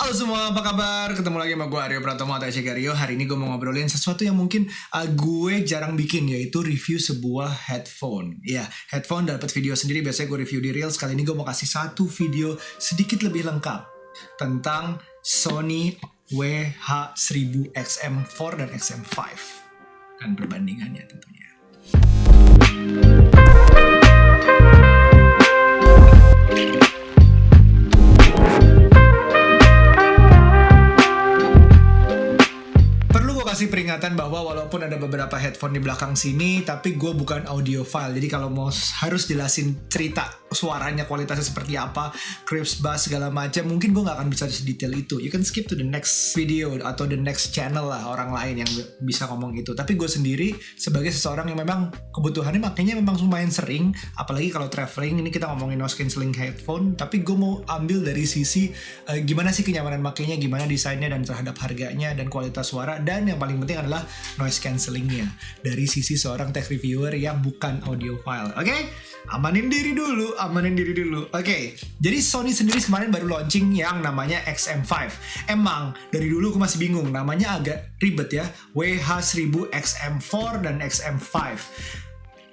Halo semua, apa kabar? Ketemu lagi sama gue Aryo Pratomo atau Ece Gario. Hari ini gue mau ngobrolin sesuatu yang mungkin gue jarang bikin, yaitu review sebuah headphone. Ya, headphone dapat video sendiri, biasanya gue review di Reels. Kali ini gue mau kasih satu video sedikit lebih lengkap tentang Sony WH-1000XM4 dan XM5 dan perbandingannya tentunya. Kasih peringatan bahwa walaupun ada beberapa headphone di belakang sini, tapi gue bukan audiophile. Jadi kalau mau harus jelasin cerita suaranya kualitasnya seperti apa, crisp, bass segala macam, mungkin gue nggak akan bisa sedetail itu. You can skip to the next video atau the next channel lah, orang lain yang bisa ngomong itu. Tapi gue sendiri sebagai seseorang yang memang kebutuhannya makanya memang lumayan sering, apalagi kalau traveling. Ini kita ngomongin noise cancelling headphone, tapi gue mau ambil dari sisi gimana sih kenyamanan makainya, gimana desainnya dan terhadap harganya dan kualitas suara, dan yang paling penting adalah noise cancellingnya dari sisi seorang tech reviewer yang bukan audiophile. Oke? Amanin diri dulu. Oke, jadi Sony sendiri kemarin baru launching yang namanya XM5. Emang dari dulu aku masih bingung, namanya agak ribet ya, WH-1000XM4 dan XM5.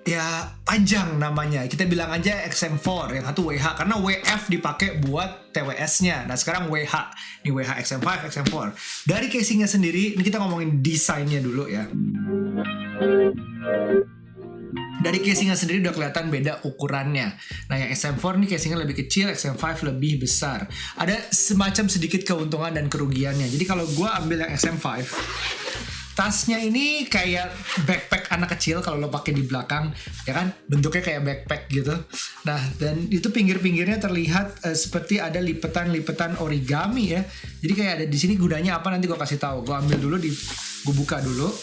Ya panjang namanya, kita bilang aja XM4, yang satu WH karena WF dipakai buat TWS-nya. Nah sekarang WH, ini WH XM5, XM4. Dari casingnya sendiri, ini kita ngomongin desainnya dulu ya. Dari casingnya sendiri udah kelihatan beda ukurannya. Nah yang XM4 ini casingnya lebih kecil, XM5 lebih besar. Ada semacam sedikit keuntungan dan kerugiannya. Jadi kalau gue ambil yang XM5, tasnya ini kayak backpack anak kecil kalau lo pakai di belakang, ya kan? Bentuknya kayak backpack gitu. Nah, dan itu pinggir-pinggirnya terlihat seperti ada lipetan-lipetan origami ya. Jadi kayak ada di sini gunanya apa nanti gue kasih tahu. Gue ambil dulu gue buka dulu.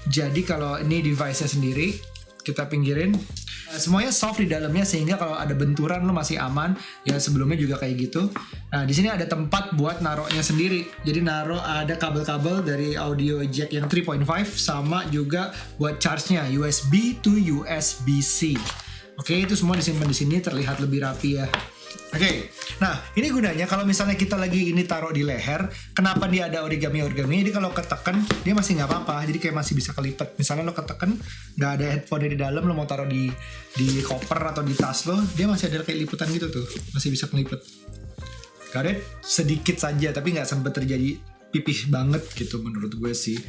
Jadi kalau ini device-nya sendiri, kita pinggirin. Semuanya soft di dalamnya sehingga kalau ada benturan lo masih aman. Ya sebelumnya juga kayak gitu. Nah di sini ada tempat buat naruhnya sendiri. Jadi naruh ada kabel-kabel dari audio jack yang 3.5 sama juga buat charge-nya USB to USB-C. Oke, itu semua disimpan di sini terlihat lebih rapi ya. Oke, nah ini gunanya kalau misalnya kita lagi ini taruh di leher, kenapa dia ada origami-origami? Jadi kalau ketekan dia masih nggak apa-apa, jadi kayak masih bisa kelipet. Misalnya lo ketekan nggak ada headphone di dalam, lo mau taruh di koper atau di tas lo, dia masih ada kayak liputan gitu tuh, masih bisa kelipet. Got it? Sedikit saja, tapi nggak sampai terjadi pipih banget gitu menurut gue sih.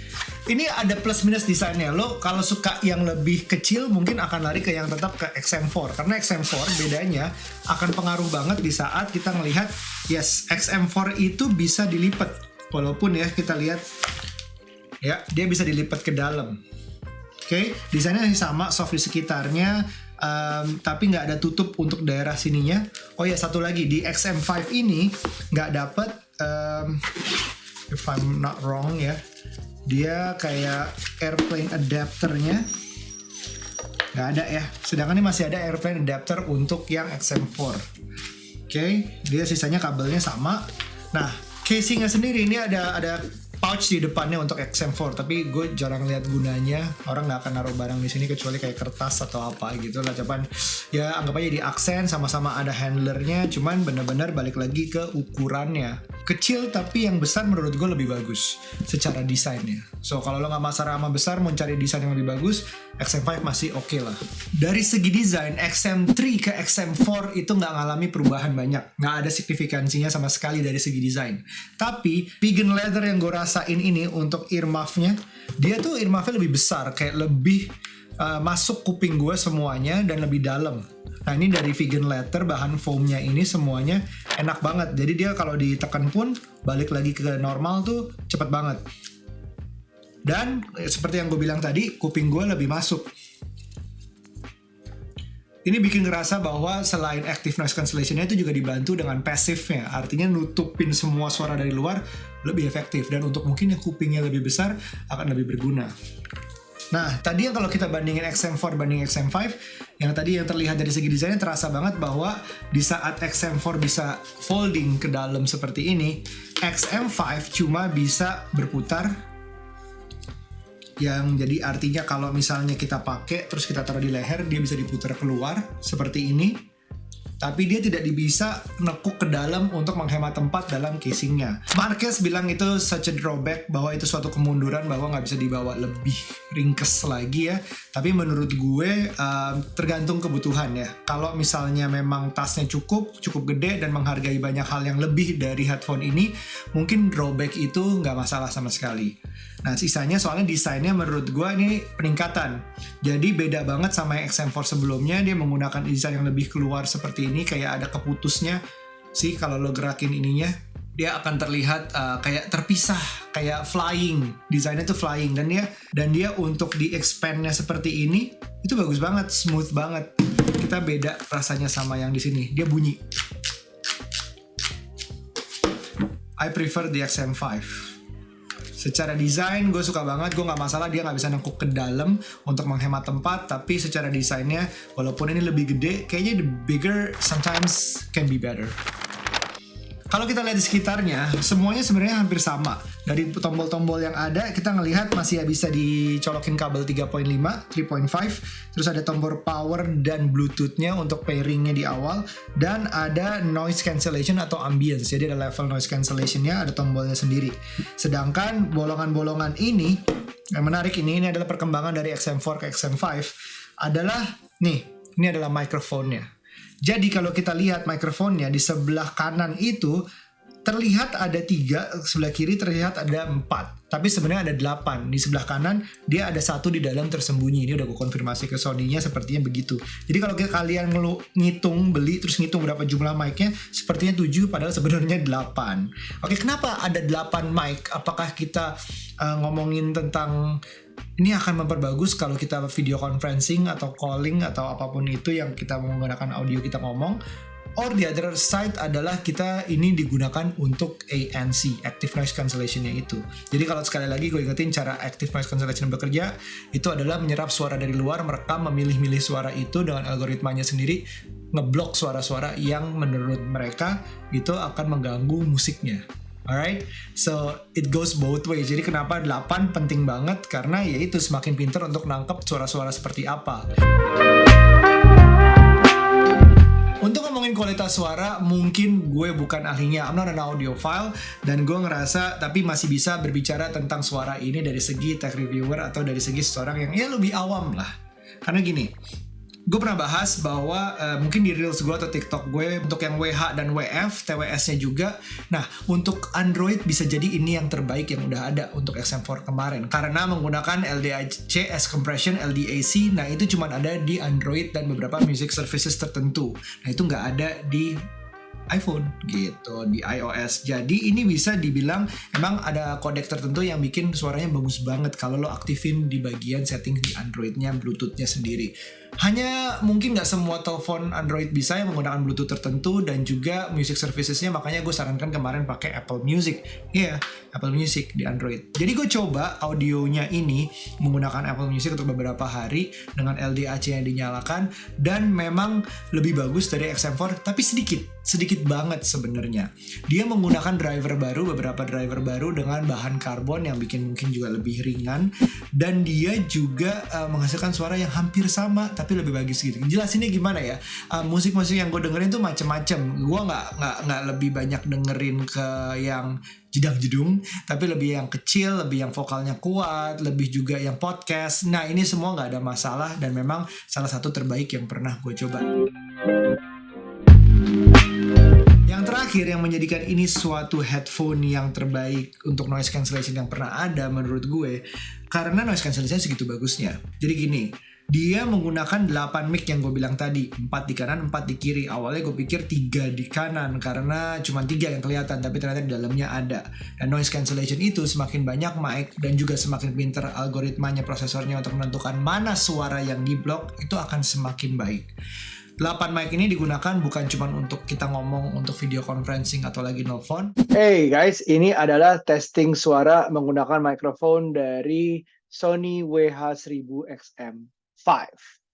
Ini ada plus minus desainnya. Lo kalau suka yang lebih kecil mungkin akan lari ke yang tetap ke XM4. Karena XM4 bedanya akan pengaruh banget di saat kita ngelihat, yes, XM4 itu bisa dilipat. Walaupun ya kita lihat, ya dia bisa dilipat ke dalam. Oke, desainnya sama, soft di sekitarnya. Tapi nggak ada tutup untuk daerah sininya. Oh ya, satu lagi, di XM5 ini nggak dapet if I'm not wrong ya, dia kayak airplane adapternya nggak ada ya, sedangkan ini masih ada airplane adapter untuk yang XM4. Oke, dia sisanya kabelnya sama. Nah casingnya sendiri ini ada pouch di depannya untuk XM4, tapi gue jarang lihat gunanya. Orang nggak akan naruh barang di sini kecuali kayak kertas atau apa gitu lah. Cuman ya anggap aja di aksen, sama-sama ada handlernya. Cuman benar-benar balik lagi ke ukurannya. Kecil tapi yang besar menurut gue lebih bagus secara desainnya. So kalau lo nggak masalah sama besar, mau cari desain yang lebih bagus, XM5 masih oke lah. Dari segi desain, XM3 ke XM4 itu nggak ngalami perubahan banyak. Nggak ada signifikansinya sama sekali dari segi desain. Tapi vegan leather yang gue rasain ini untuk earmuff-nya, dia tuh earmuff-nya lebih besar, kayak lebih masuk kuping gue semuanya dan lebih dalam. Nah ini dari vegan leather, bahan foamnya ini semuanya enak banget. Jadi dia kalau ditekan pun balik lagi ke normal tuh cepet banget. Dan seperti yang gue bilang tadi, kuping gue lebih masuk. Ini bikin ngerasa bahwa selain active noise cancellation-nya itu juga dibantu dengan passive-nya. Artinya nutupin semua suara dari luar lebih efektif. Dan untuk mungkin yang kupingnya lebih besar akan lebih berguna. Nah, tadi yang kalau kita bandingin XM4 banding XM5, yang tadi yang terlihat dari segi desainnya terasa banget bahwa di saat XM4 bisa folding ke dalam seperti ini, XM5 cuma bisa berputar. Yang jadi artinya kalau misalnya kita pakai terus kita taruh di leher, dia bisa diputar keluar seperti ini. tapi dia tidak bisa nekuk ke dalam untuk menghemat tempat dalam casingnya. Marquez bilang itu such a drawback, bahwa itu suatu kemunduran, bahwa nggak bisa dibawa lebih ringkes lagi ya. Tapi menurut gue tergantung kebutuhan ya. Kalau misalnya memang tasnya cukup gede dan menghargai banyak hal yang lebih dari headphone ini, mungkin drawback itu nggak masalah sama sekali. Nah sisanya soalnya desainnya menurut gue ini peningkatan. Jadi beda banget sama yang XM4 sebelumnya, dia menggunakan desain yang lebih keluar seperti ini, kayak ada keputusnya sih kalau lo gerakin ininya. Dia akan terlihat kayak terpisah, kayak flying. Desainnya tuh flying, dan dia untuk di expand-nya seperti ini itu bagus banget, smooth banget. Kita beda rasanya sama yang di sini. Dia bunyi. I prefer the XM5. Secara desain gue suka banget, gue nggak masalah dia nggak bisa nengkuk ke dalam untuk menghemat tempat, tapi secara desainnya walaupun ini lebih gede, kayaknya the bigger sometimes can be better. Kalau kita lihat di sekitarnya, semuanya sebenarnya hampir sama. Dari tombol-tombol yang ada, kita ngelihat masih bisa dicolokin kabel 3.5, 3.5, terus ada tombol power dan bluetooth-nya untuk pairing-nya di awal, dan ada noise cancellation atau ambience, jadi ada level noise cancellation-nya, ada tombolnya sendiri. Sedangkan bolongan-bolongan ini, yang menarik ini adalah perkembangan dari XM4 ke XM5, adalah, ini adalah microphone-nya. Jadi kalau kita lihat mikrofonnya di sebelah kanan itu terlihat ada 3, sebelah kiri terlihat ada 4, tapi sebenarnya ada 8. Di sebelah kanan dia ada 1 di dalam tersembunyi. Ini udah gue konfirmasi ke Sony-nya, sepertinya begitu. Jadi kalau kalian ngitung beli terus ngitung berapa jumlah mic-nya, sepertinya 7 padahal sebenarnya 8. Oke, kenapa ada 8 mic? Apakah kita ngomongin tentang ini akan memperbagus kalau kita video conferencing atau calling atau apapun itu yang kita menggunakan audio kita ngomong, or the other side adalah kita ini digunakan untuk ANC, Active Noise Cancellation-nya itu. Jadi kalau sekali lagi gue ingetin cara Active Noise Cancellation bekerja, itu adalah menyerap suara dari luar, merekam, memilih-milih suara itu dengan algoritmanya sendiri, ngeblok suara-suara yang menurut mereka itu akan mengganggu musiknya. Alright, so it goes both ways. Jadi kenapa 8 penting banget? Karena ya itu semakin pinter untuk nangkep suara-suara seperti apa. Untuk ngomongin kualitas suara, mungkin gue bukan ahlinya, I'm not an audiophile, dan gue ngerasa tapi masih bisa berbicara tentang suara ini dari segi tech reviewer atau dari segi seseorang yang ya lebih awam lah. Karena gini, gue pernah bahas bahwa mungkin di Reels gue atau TikTok gue untuk yang WH dan WF, TWS-nya juga. Nah, untuk Android bisa jadi ini yang terbaik yang udah ada untuk XM4 kemarin. Karena menggunakan LDAC as compression, LDAC, nah itu cuma ada di Android dan beberapa music services tertentu. Nah, itu nggak ada di iPhone gitu, di iOS. Jadi ini bisa dibilang emang ada kodek tertentu yang bikin suaranya bagus banget kalau lo aktifin di bagian setting di Android-nya, Bluetooth-nya sendiri. Hanya mungkin nggak semua telepon Android bisa yang menggunakan Bluetooth tertentu dan juga music services-nya, makanya gue sarankan kemarin pakai Apple Music. Iya, Apple Music di Android. Jadi gue coba audionya ini menggunakan Apple Music untuk beberapa hari dengan LDAC yang dinyalakan, dan memang lebih bagus dari XM4, tapi sedikit banget sebenarnya. Dia menggunakan beberapa driver baru dengan bahan karbon yang bikin mungkin juga lebih ringan, dan dia juga menghasilkan suara yang hampir sama tapi lebih bagus gitu. Jelasinnya gimana ya? Musik-musik yang gue dengerin tuh macem-macem. Gue nggak lebih banyak dengerin ke yang jedang-jedung, tapi lebih yang kecil, lebih yang vokalnya kuat, lebih juga yang podcast. Nah ini semua nggak ada masalah dan memang salah satu terbaik yang pernah gue coba. Yang terakhir yang menjadikan ini suatu headphone yang terbaik untuk noise cancellation yang pernah ada menurut gue, karena noise cancellation segitu bagusnya. Jadi gini, dia menggunakan 8 mic yang gue bilang tadi, 4 di kanan, 4 di kiri. Awalnya gue pikir 3 di kanan karena cuma 3 yang kelihatan, tapi ternyata di dalamnya ada. Dan noise cancellation itu semakin banyak mic dan juga semakin pinter algoritmanya, prosesornya untuk menentukan mana suara yang diblok, itu akan semakin baik. 8 mic ini digunakan bukan cuma untuk kita ngomong untuk video conferencing atau lagi nelfon. Hey guys, ini adalah testing suara menggunakan mikrofon dari Sony WH-1000XM5.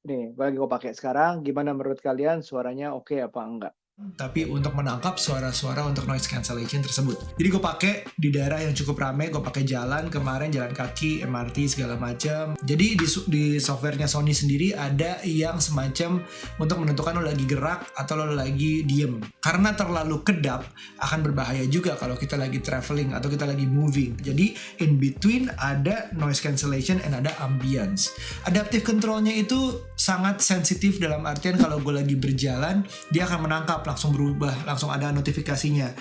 Nih, gue pakai sekarang. Gimana menurut kalian suaranya oke apa enggak? tapi untuk menangkap suara-suara untuk noise cancellation tersebut. Jadi gue pakai di daerah yang cukup ramai, gue pakai jalan kemarin, jalan kaki, MRT segala macam. Jadi di softwarenya Sony sendiri ada yang semacam untuk menentukan lo lagi gerak atau lo lagi diem. Karena terlalu kedap akan berbahaya juga kalau kita lagi traveling atau kita lagi moving. Jadi in between ada noise cancellation and ada ambience. Adaptive controlnya itu sangat sensitif dalam artian kalau gue lagi berjalan, dia akan menangkap, langsung berubah, langsung ada notifikasinya,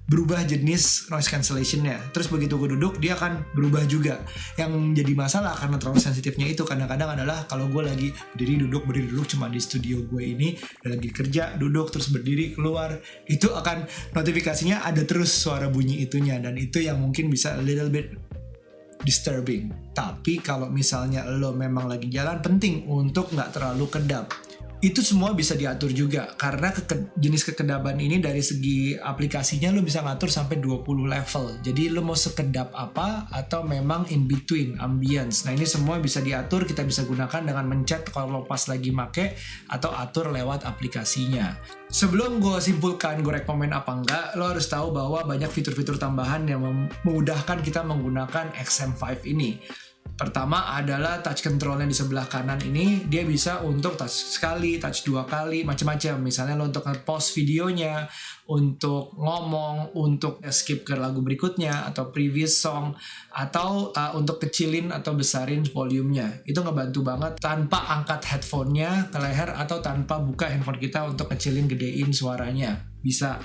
berubah jenis noise cancellationnya. Terus begitu gue duduk, dia akan berubah juga. Yang jadi masalah karena terlalu sensitifnya itu kadang-kadang adalah kalau gue lagi berdiri duduk cuma di studio gue ini, lagi kerja duduk terus berdiri keluar, itu akan notifikasinya ada terus suara bunyi itunya, dan itu yang mungkin bisa a little bit disturbing. Tapi kalau misalnya lo memang lagi jalan, penting untuk nggak terlalu kedap. Itu semua bisa diatur juga karena jenis kekedapan ini dari segi aplikasinya lo bisa ngatur sampai 20 level. Jadi lo mau sekedap apa atau memang in between, ambience. Nah ini semua bisa diatur, kita bisa gunakan dengan mencet kalau pas lagi make atau atur lewat aplikasinya. Sebelum gue simpulkan gue rekomen apa enggak, lo harus tahu bahwa banyak fitur-fitur tambahan yang memudahkan kita menggunakan XM5 ini. Pertama adalah touch controlnya di sebelah kanan ini, dia bisa untuk touch sekali, touch 2 kali, macam-macam. Misalnya lo untuk pause videonya, untuk ngomong, untuk skip ke lagu berikutnya atau previous song, atau untuk kecilin atau besarin volumenya. Itu ngebantu banget tanpa angkat headphone-nya ke leher atau tanpa buka handphone kita untuk kecilin gedein suaranya. Bisa.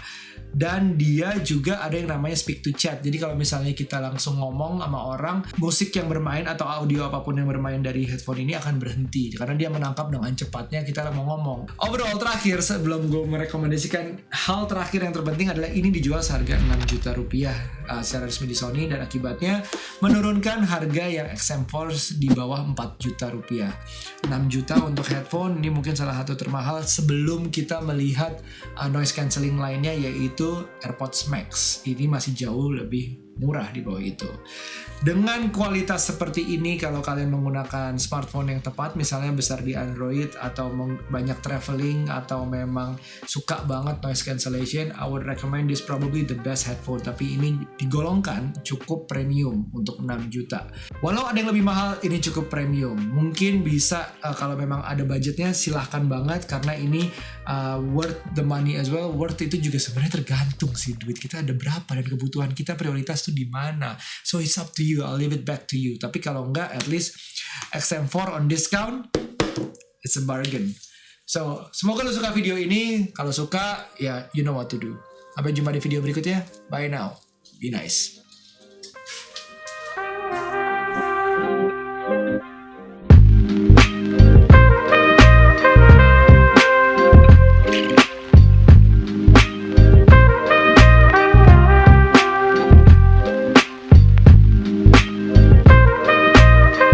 Dan dia juga ada yang namanya speak to chat. Jadi kalau misalnya kita langsung ngomong sama orang, musik yang bermain atau audio apapun yang bermain dari headphone ini akan berhenti karena dia menangkap dengan cepatnya kita mau ngomong. Overall terakhir, sebelum gue merekomendasikan hal terakhir yang terpenting adalah ini dijual seharga 6 juta rupiah secara resmi di Sony, dan akibatnya menurunkan harga yang XM4 di bawah 4 juta rupiah. 6 juta untuk headphone ini mungkin salah satu termahal sebelum kita melihat noise cancelling lainnya, yaitu AirPods Max. Ini masih jauh lebih murah di bawah itu. Dengan kualitas seperti ini, kalau kalian menggunakan smartphone yang tepat, misalnya besar di Android atau banyak traveling atau memang suka banget noise cancellation, I would recommend this probably the best headphone. Tapi ini digolongkan cukup premium untuk 6 juta. Walau ada yang lebih mahal, ini cukup premium. Mungkin bisa kalau memang ada budgetnya, silahkan banget karena ini worth the money as well. Worth itu juga sebenarnya tergantung sih duit kita ada berapa dan kebutuhan kita prioritas tuh di mana. So it's up to you, I'll leave it back to you. Tapi kalau enggak, at least XM4 on discount, it's a bargain. So semoga lo suka video ini. Kalau suka, ya you know what to do. Sampai jumpa di video berikutnya. Bye now. Be nice.